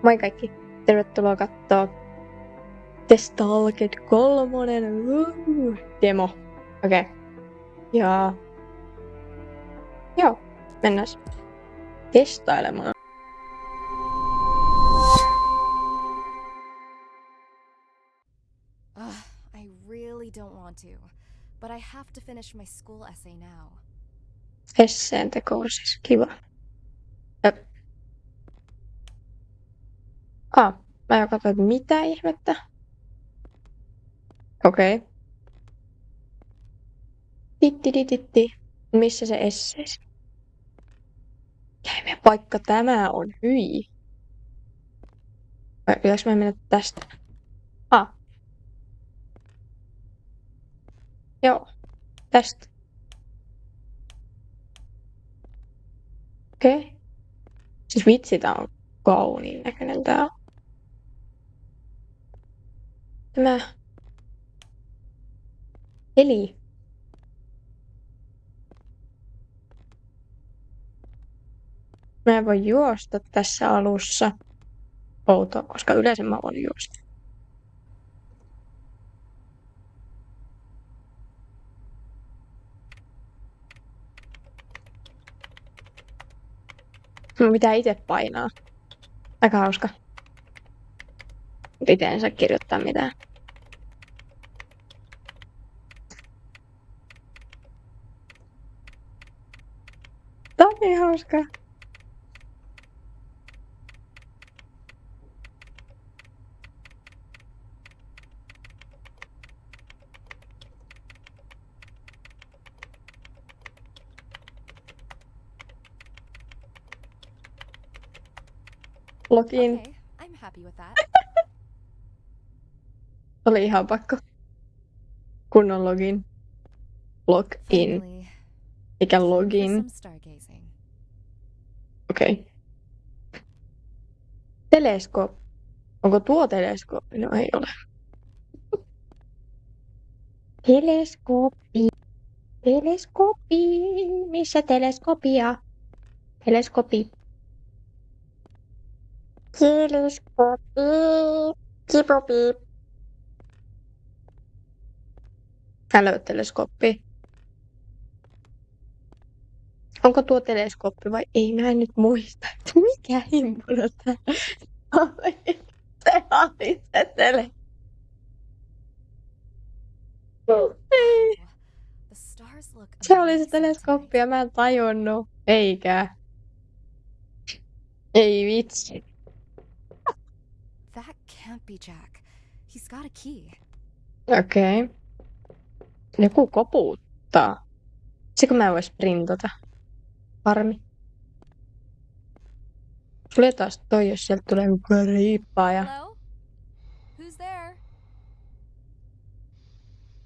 Moi kaikki! Tervetuloa kattoo The Stalked 3 demo. Okei. Ja... Joo, mennään testailemaan. I really don't want to, but I have to finish my school essay now. Esseen teko on siis kiva. Mä jo katsoin, että mitä ihmettä. Okei. Titti. Missä se esseesi? Käimme paikka tämä on, hyi. Vai pitäis mä mennä tästä? Joo, tästä. Okei. Siis vitsi, tää on kauniin näköinen tää. Tämä. Eli. Mä en voi juosta tässä alussa. Outoa, koska yleensä mä voin juosta. Mun pitää itse painaa. Aika hauska. Itse en saa kirjoittaa mitään. Tää on niin hauskaa. Login. Okay, I'm happy with that. Oli ihan pakko. Kunnon login. Login. Finally, Eikä time for login. some stargazing. Okei. Teleskooppi. Onko tuo teleskooppi? No ei ole. Teleskooppi. Teleskooppi. Missä teleskopia? Teleskooppi. Teleskooppi. Kipopi. Älä teleskooppi. Onko tuo teleskooppi vai ei? Mä en nyt muista. Mikä himpuna tää oli? Se oli se tele. Ei. The stars look Se oli se amazing teleskooppi tonight. ja mä en tajunnut. Eikä. Ei vitsi. That can't be Jack. He's got a key. Okei. Joku koputtaa. Sikö mä vois printata? Harmi. Sulle taas toi, jos sieltä tulee joku riippaaja. Hello? Who's there?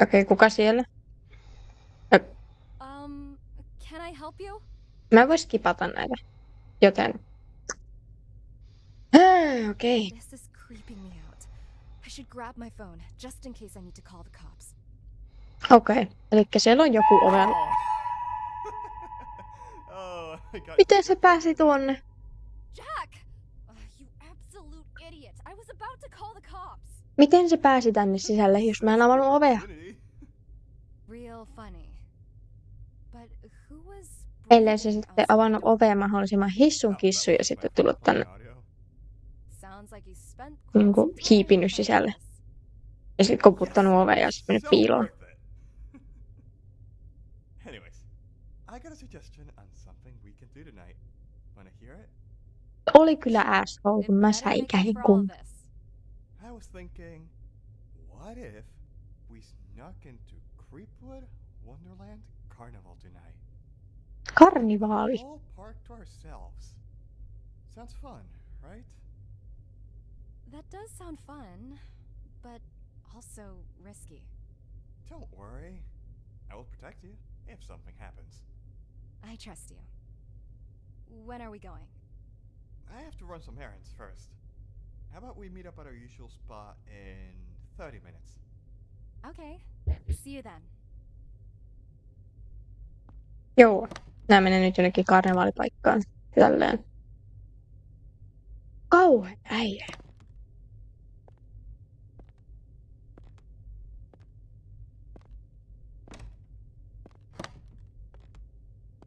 Okei, kuka siellä? Can I help you? Mä vois skipata näitä. Joten. Okei. This is creeping me out. I should grab my phone just in case I need to call the cops. Okei. Elikkä siellä on joku ovella. Miten se pääsi tuonne? Jack! You absolute idiot. I was about to call the cops. Miten se pääsi tänne sisälle, jos mä en avannut ovea? Real funny. But who was Ellei se sitten avannut ovea mahdollisimman hissun kissu ja sitten tullut tänne Sounds like he spent niinku hiipinyt sisälle. Ja sitten koputtanut ovea ja sitten mennyt piiloon. Anyways, I got a suggestion on something we can do tonight. Wanna hear it? Oli kyllä asshole, kun mä säikähin kun. I was thinking, what if we snuck into Creepwood Wonderland Carnival tonight? Karnivaali. All parked to ourselves. Sounds fun, right? That does sound fun, but also risky. Don't worry. I will protect you if something happens. I trust you. When are we going? I have to run some errands first. How about we meet up at our usual spot in 30 minutes? Okay. See you then. Joo. Nää menee nyt jonnekin karnevaalipaikkaan. Tälleen. Kauhean äijä.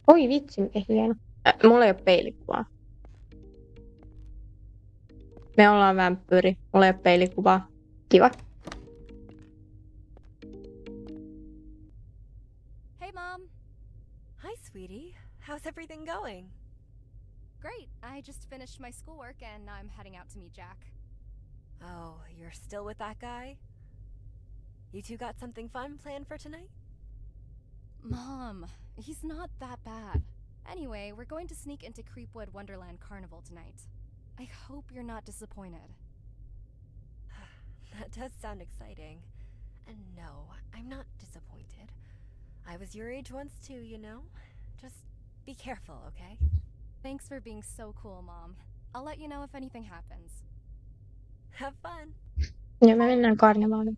Oi vitsi, mikä hieno. Mulla ei ole peilikuvaa. Me ollaan vampyyri. Mulla ei ole peilikuvaa. Kiva. Hey, Mom. Hi, sweetie. How's everything going? Great. I just finished my schoolwork and now I'm heading out to meet Jack. Oh, you're still with that guy? You two got something fun planned for tonight? Mom, he's not that bad. Anyway, we're going to sneak into Creepwood Wonderland Carnival tonight. I hope you're not disappointed. That does sound exciting. And no, I'm not disappointed. I was your age once too, you know? Just be careful, okay? Thanks for being so cool, Mom. I'll let you know if anything happens. Have fun. Ja me mennään karnevaaliin.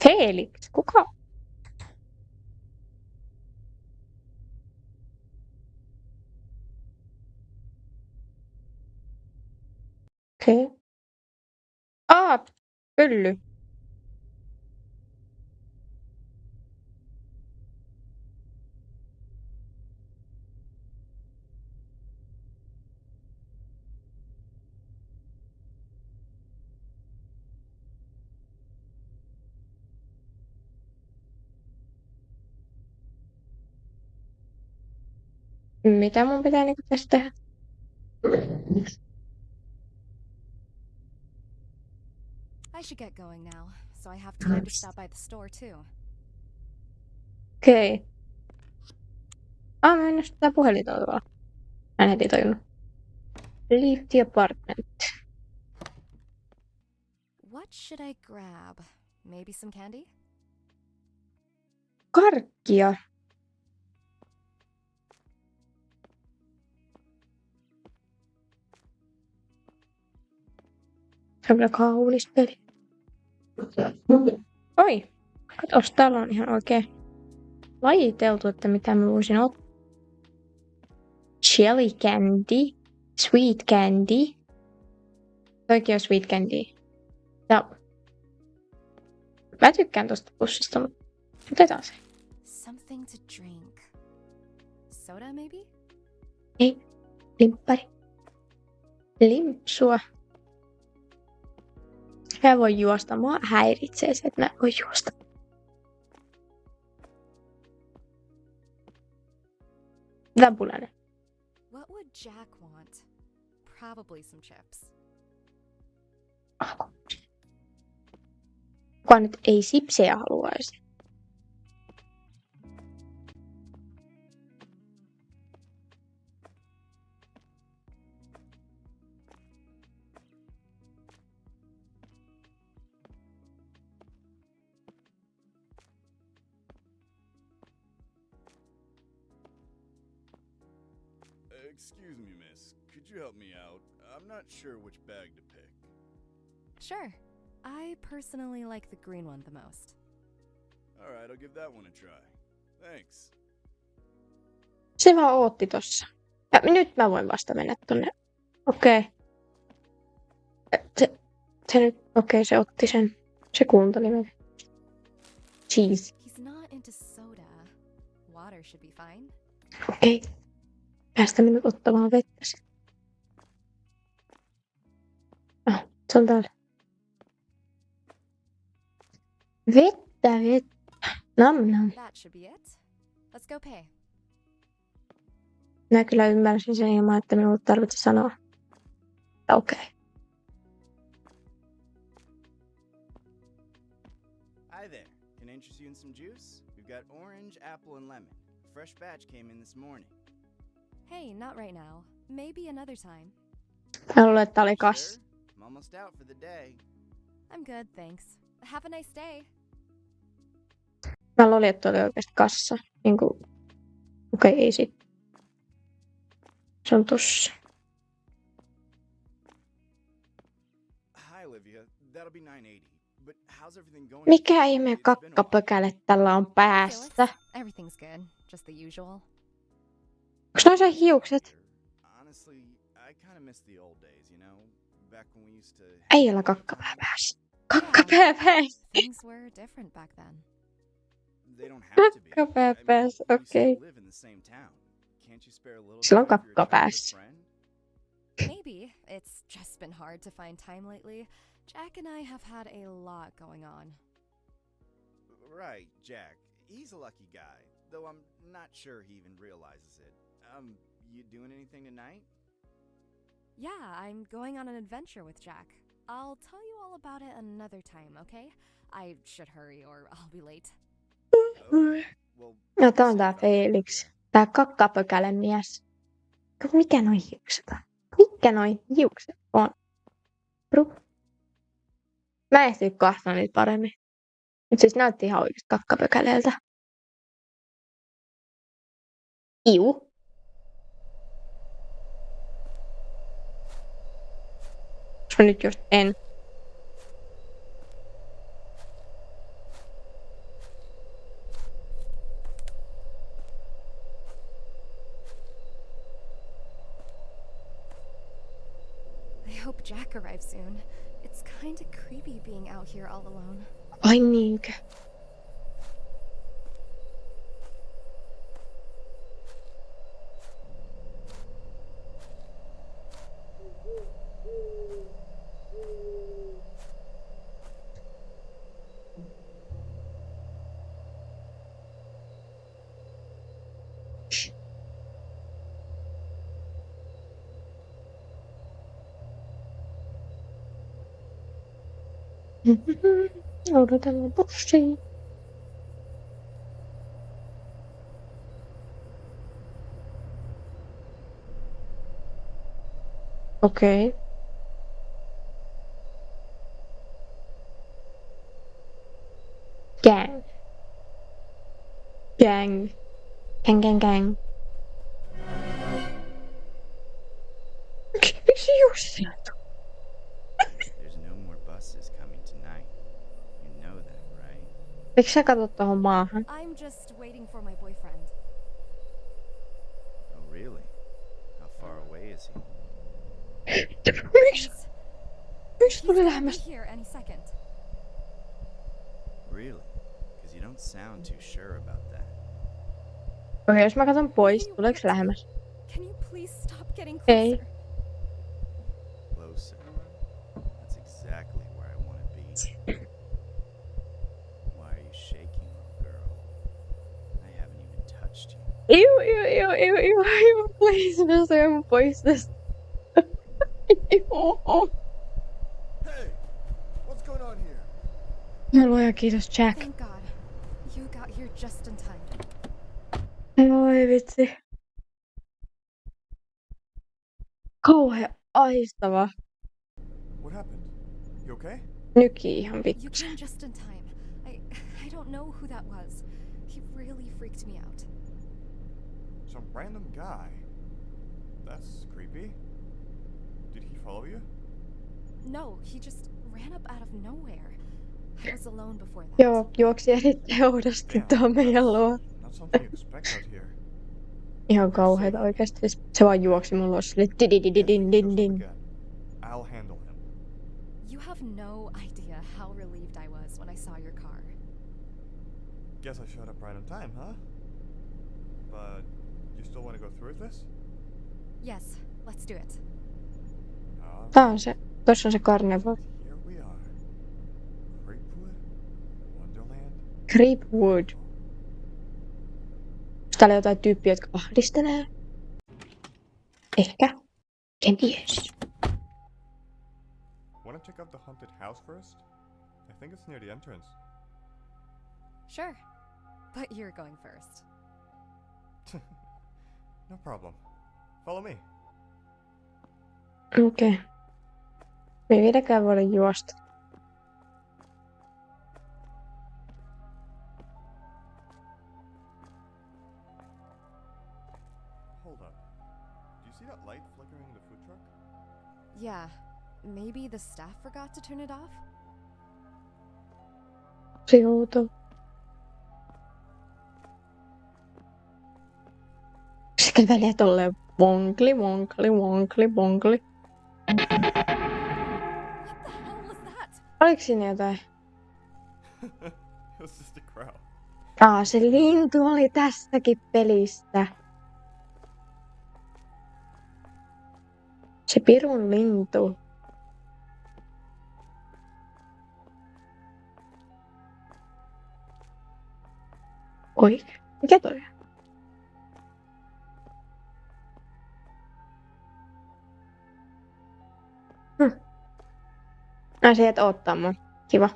Felix, kuka? Okei. Pylly. Mitä mun pitää niinku tässä tehdä? I should get going now, so I have time to stop by the store too. Okei. Mä mennä sitä puhelinta tuolla. Mä en heti tajunnut. Leave the apartment. What should I grab? Maybe some candy? Karkkia. Se on kyllä kaunis peli. Oi, katos, täällä on ihan oikein lajiteltu, että mitä mä voisin ottaa. Jelly candy, sweet candy. Toikin on sweet candy. Ja mä tykkään tosta pussista, mutta otetaan se. Something to drink. Soda, maybe? Ei, limppari. Limpsua. Mä voin juosta. Mua häiritsee se, että mä voin juosta. Vämpulainen. What would Jack want? Probably some chips. Kuka nyt ei sipsejä haluaisi? Excuse me, miss. Could you help me out? I'm not sure which bag to pick. Sure. I personally like the green one the most. Alright, I'll give that one a try. Thanks. Se vaan ootti tossa. Ja nyt mä voin vasta mennä tonne. Okei. Se nyt, se otti sen. Se kuunteli meitä. Cheese. He's not into soda. Water should be fine. Okei. Päästä minut ottamaan vettä sitten. Se on täällä. Vettä. Nam nam. That should be it. Let's go pay. Mä kyllä ymmärsin sen ilman, että minulle tarvitse sanoa. Okei. Hi there. Can I interest you in some juice? We've got orange, apple, and lemon. A fresh batch came in this morning. Hey, not right now. Maybe another time. Mä luulen, että oli kassa. Sure? I'm almost out for the day. I'm good, thanks. Have a nice day. Mä luulin, että oli oikeasti kassa. Niinku. Okei, ei sit. Se on tossa. Hi, Olivia. That'll be $9.80. But how's everything going? Mikä ihme It's been a while. kakkapökäle tällä on päässä? Everything's good. Just the usual. Onks noin sen hiukset? Honestly, I kind of miss the old days, you know? Back when we used to Ei olla kakkapää päässä. Yeah, Kakkapää päässä. things were different back then. They don't have to be. Kakkapää päässä, we okei. still live in the same town. Can't you spare a little Sillä on time for your kakka childhood päässä. friend? Maybe. It's just been hard to find time lately. Jack and I have had a lot going on. Right, Jack. He's a lucky guy, though I'm not sure he even realizes it. You doing anything tonight? Yeah, I'm going on an adventure with Jack. I'll tell you all about it another time, okay? I should hurry or I'll be late. Okay. Well, No be tää on safe tää out there, Felix. Lydia. Tää kakkapökäle mies. Mikä noi hiukset on? Mikä noi hiukset on? Bru. Mä en ehtinyt katsoa niitä paremmin. Mut siis näytti ihan oikeesti kakkapökäleeltä. Iu. Jos mä nyt just en. I hope Jack arrives soon. It's kinda creepy being out here all alone. Ai niinkö? Odotellaan bussia. Okei. Gang. Gang. Gang, gang, gang. Miksi just? There's no more buses coming tonight. You know that, right? Miksi sä katsot tohon maahan? I'm just waiting for my boyfriend. Oh, really? How far away is he? Miksi? Miksi He's tuli gonna be lähemmäs? here any second. Really? Because you don't sound too sure about that. Okei, jos mä katson pois, Hey, tuleeko what? lähemmäs? Can you please stop getting Ei. closer? Closer. That's exactly where I want to be. Why are you shaking, little girl? I haven't even touched you. Ew, please, just I'm pois tästä. Ew. Hey! What's going on here? No luoja kiitos, Jack. Thank God. You got here just in time. Oi vitsi. Kauhea aistava. What happened? You okay? Nyki ihan You pikkusen. came just in time. I don't know who that was. He really freaked me out. Some random guy. That's creepy. Did he follow you? No, he just ran up out of nowhere. I was alone before that. Joo, juoksi erittäin oudosti tuohon meidän luo. Not something you expect out here. Ihan kauheeta oikeesti. Siis se vaan juoksi mun luo sille If he dididididin shows up din. again, I'll handle him. You have no idea how relieved I was when I saw your car. Guess I showed up right on time, huh? But you still want to go through with this? Yes, let's do it. Tää on se. Tossa on se karneval. Here we are. Creepwood, Wonderland. Creepwood. Onks täällä jotain tyyppiä, jotka ahdistelee? Ehkä. Kenties. Want to check out the haunted house first? I think it's near the entrance. Sure. But you're going first. No problem. Follow me. Okei. Me ei vieläkään voida juosta. Hold up. Do you see that light flickering in the food truck? Yeah, maybe the staff forgot to turn it off? Se outo. Sekä väliä tolleen wonkli, wonkli, wonkli, wonkli. What the hell was that? Oliko siinä jotain? It was just a crow. Se lintu oli tässäkin pelissä. Se pirun lintu. Oikein. Mikä toi on? Sä jäät odottaa mua. Kiva.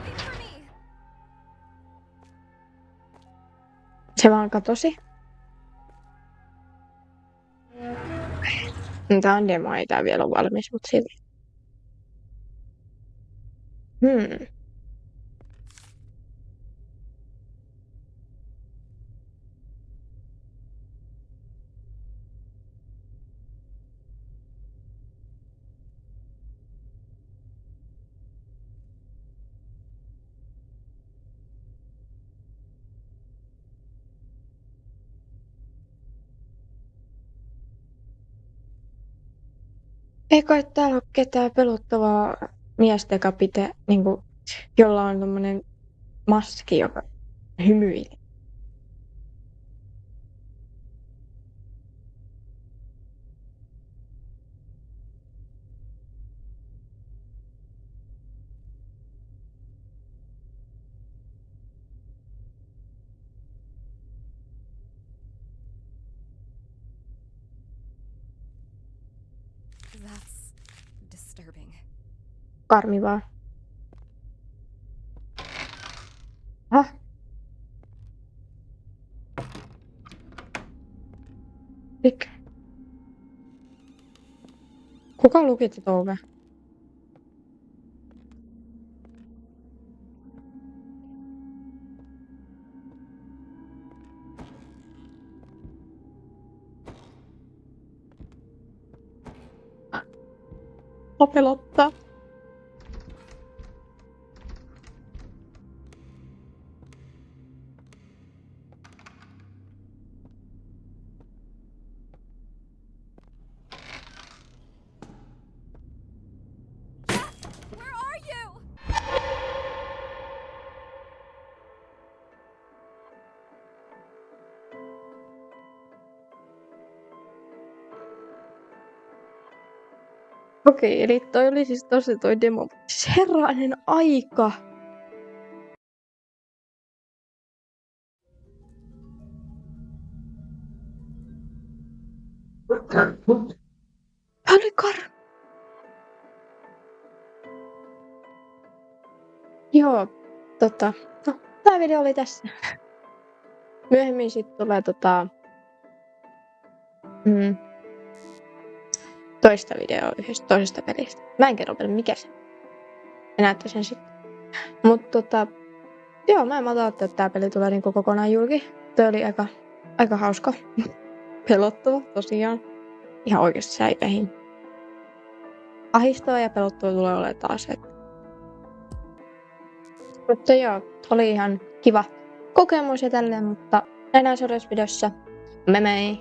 Wait for me! Se vaan katosi. Tää on demo, ei tää vielä ole valmis, mut silti. Ei kai täällä ole ketään pelottavaa miestä, joka pitää, niinku, jolla on tommonen maski, joka hymyilee. That's disturbing. Karmivaa. Häh? Mikä? Kuka luki tätä ovea? Mua pelottaa. Where are you? Okei, eli toi oli siis tosi toi demo. Herranen aika! Tää oli Joo, no, tää video oli tässä. Myöhemmin sit tulee toista videoa yhdestä toisesta pelistä. Mä en kerro vielä mikä se. Ja näette sen sitten. Mut joo, mä en malta odottaa, että tää peli tulee niinku kokonaan julki. Toi oli aika hauska. Pelottava tosiaan. Ihan oikeesti säipäihin. Ahistava ja pelottava tulee olemaan taas. Mutta joo, oli ihan kiva kokemus ja tälleen, mutta nähdään seuraavassa videossa. Moi moi!